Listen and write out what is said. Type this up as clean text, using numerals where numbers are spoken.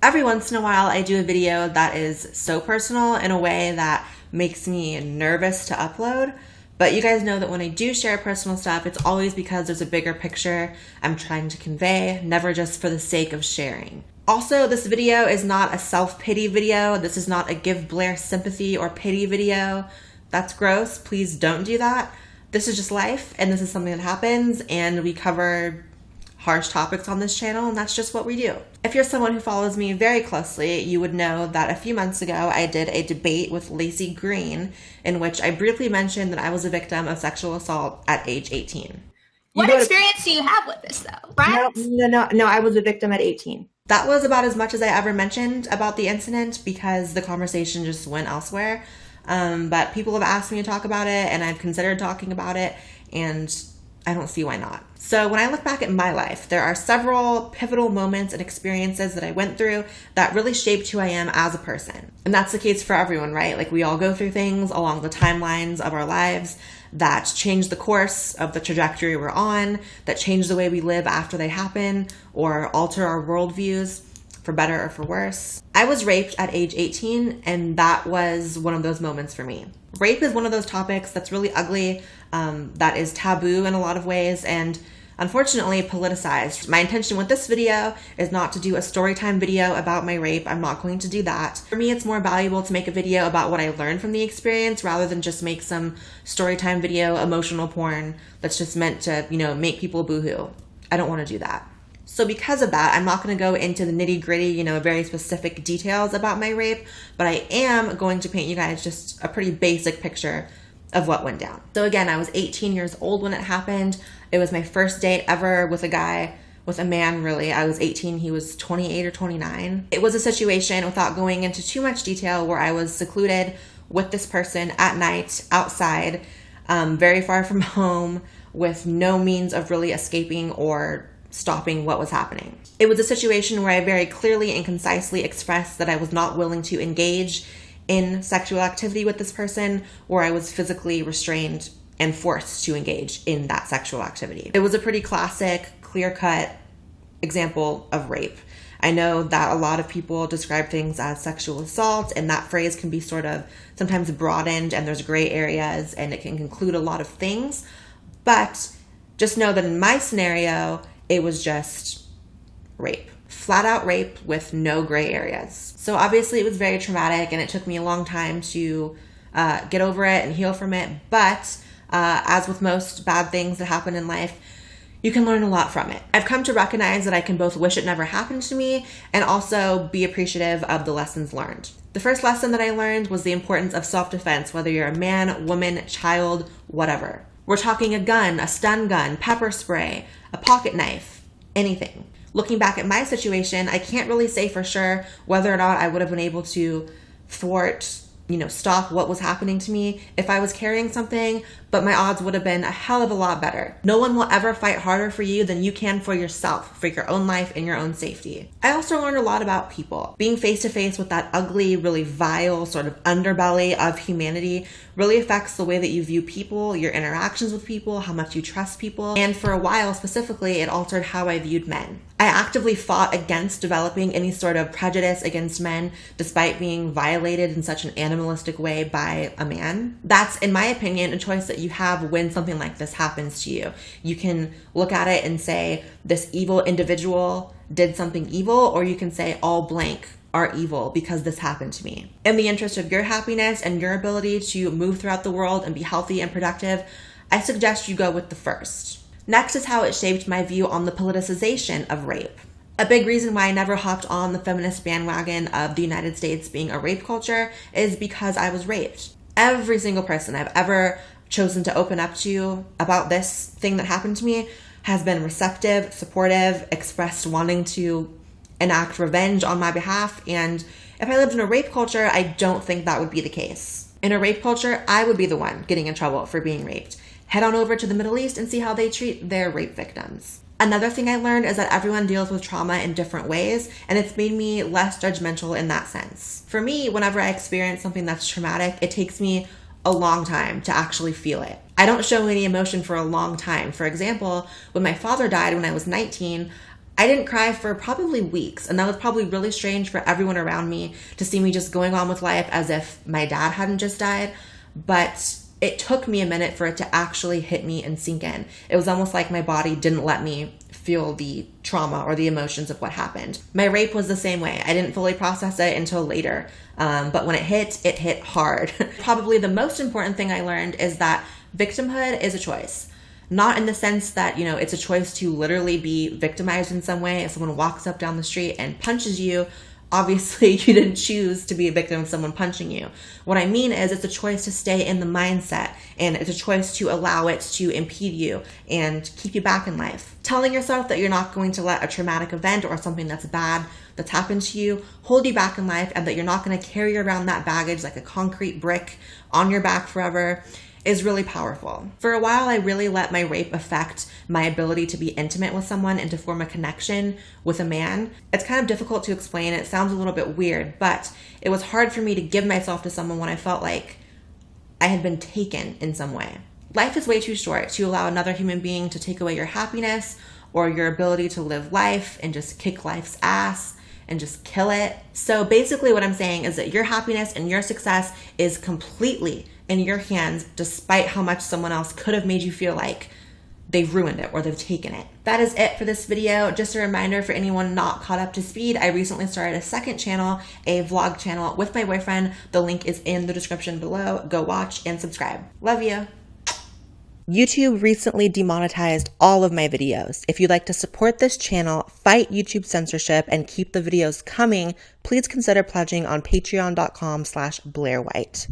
Every once in a while, I do a video that is so personal in a way that makes me nervous to upload. But you guys know that when I do share personal stuff, it's always because there's a bigger picture I'm trying to convey, never just for the sake of sharing. Also, this video is not a self-pity video. This is not a give Blaire sympathy or pity video. That's gross. Please don't do that. This is just life, and this is something that happens, and we cover harsh topics on this channel, and that's just what we do. If you're someone who follows me very closely, you would know that a few months ago I did a debate with Lacey Green in which I briefly mentioned that I was a victim of sexual assault at age 18. What experience do you have with this though, right? No, I was a victim at 18. That was about as much as I ever mentioned about the incident because the conversation just went elsewhere. But people have asked me to talk about it, and I've considered talking about it, and I don't see why not. So when I look back at my life, there are several pivotal moments and experiences that I went through that really shaped who I am as a person. And that's the case for everyone, right? Like, we all go through things along the timelines of our lives that change the course of the trajectory we're on, that change the way we live after they happen, or alter our worldviews for better or for worse. I was raped at age 18, and that was one of those moments for me. Rape is one of those topics that's really ugly, that is taboo in a lot of ways, and unfortunately politicized. My intention with this video is not to do a storytime video about my rape. I'm not going to do that. For me, it's more valuable to make a video about what I learned from the experience rather than just make some storytime video, emotional porn that's just meant to, make people boohoo. I don't want to do that. So because of that, I'm not going to go into the nitty gritty, very specific details about my rape, but I am going to paint you guys just a pretty basic picture of what went down. So again, I was 18 years old when it happened. It was my first date ever with a man really. I was 18, he was 28 or 29. It was a situation, without going into too much detail, where I was secluded with this person at night, outside, very far from home, with no means of really escaping or stopping what was happening. It was a situation where I very clearly and concisely expressed that I was not willing to engage in sexual activity with this person, or I was physically restrained and forced to engage in that sexual activity. It was a pretty classic, clear-cut example of rape. I know that a lot of people describe things as sexual assault, and that phrase can be sort of sometimes broadened, and there's gray areas, and it can include a lot of things. But just know that in my scenario, it was just rape. Flat out rape with no gray areas. So obviously it was very traumatic, and it took me a long time to get over it and heal from it. But as with most bad things that happen in life, you can learn a lot from it. I've come to recognize that I can both wish it never happened to me and also be appreciative of the lessons learned. The first lesson that I learned was the importance of self-defense, whether you're a man, woman, child, whatever. We're talking a gun, a stun gun, pepper spray, a pocket knife, anything. Looking back at my situation, I can't really say for sure whether or not I would have been able to thwart, stop what was happening to me if I was carrying something, but my odds would have been a hell of a lot better. No one will ever fight harder for you than you can for yourself, for your own life and your own safety. I also learned a lot about people. Being face to face with that ugly, really vile sort of underbelly of humanity really affects the way that you view people, your interactions with people, how much you trust people. And for a while specifically, it altered how I viewed men. I actively fought against developing any sort of prejudice against men despite being violated in such an animalistic way by a man. That's, in my opinion, a choice that you have when something like this happens to you. You can look at it and say, this evil individual did something evil, or you can say all blank are evil because this happened to me. In the interest of your happiness and your ability to move throughout the world and be healthy and productive, I suggest you go with the first. Next is how it shaped my view on the politicization of rape. A big reason why I never hopped on the feminist bandwagon of the United States being a rape culture is because I was raped. Every single person I've ever chosen to open up to about this thing that happened to me has been receptive, supportive, expressed wanting to enact revenge on my behalf. And if I lived in a rape culture, I don't think that would be the case. In a rape culture, I would be the one getting in trouble for being raped. Head on over to the Middle East and see how they treat their rape victims. Another thing I learned is that everyone deals with trauma in different ways, and it's made me less judgmental in that sense. For me, whenever I experience something that's traumatic, it takes me a long time to actually feel it. I don't show any emotion for a long time. For example, when my father died when I was 19, I didn't cry for probably weeks, and that was probably really strange for everyone around me to see me just going on with life as if my dad hadn't just died. But it took me a minute for it to actually hit me and sink in. It was almost like my body didn't let me feel the trauma or the emotions of what happened. My rape was the same way. I didn't fully process it until later, but when it hit hard. Probably the most important thing I learned is that victimhood is a choice. Not in the sense that, it's a choice to literally be victimized in some way. If someone walks up down the street and punches you, obviously you didn't choose to be a victim of someone punching you. What I mean is it's a choice to stay in the mindset, and it's a choice to allow it to impede you and keep you back in life. Telling yourself that you're not going to let a traumatic event or something that's bad that's happened to you hold you back in life, and that you're not going to carry around that baggage like a concrete brick on your back forever is really powerful. For a while, I really let my rape affect my ability to be intimate with someone and to form a connection with a man. It's kind of difficult to explain. It sounds a little bit weird, but it was hard for me to give myself to someone when I felt like I had been taken in some way. Life is way too short to allow another human being to take away your happiness or your ability to live life and just kick life's ass and just kill it. So basically what I'm saying is that your happiness and your success is completely in your hands, despite how much someone else could have made you feel like they've ruined it or they've taken it. That is it for this video. Just a reminder for anyone not caught up to speed, I recently started a second channel, a vlog channel with my boyfriend. The link is in the description below. Go watch and subscribe. Love you. YouTube recently demonetized all of my videos. If you'd like to support this channel, fight YouTube censorship, and keep the videos coming, please consider pledging on patreon.com/BlaireWhite.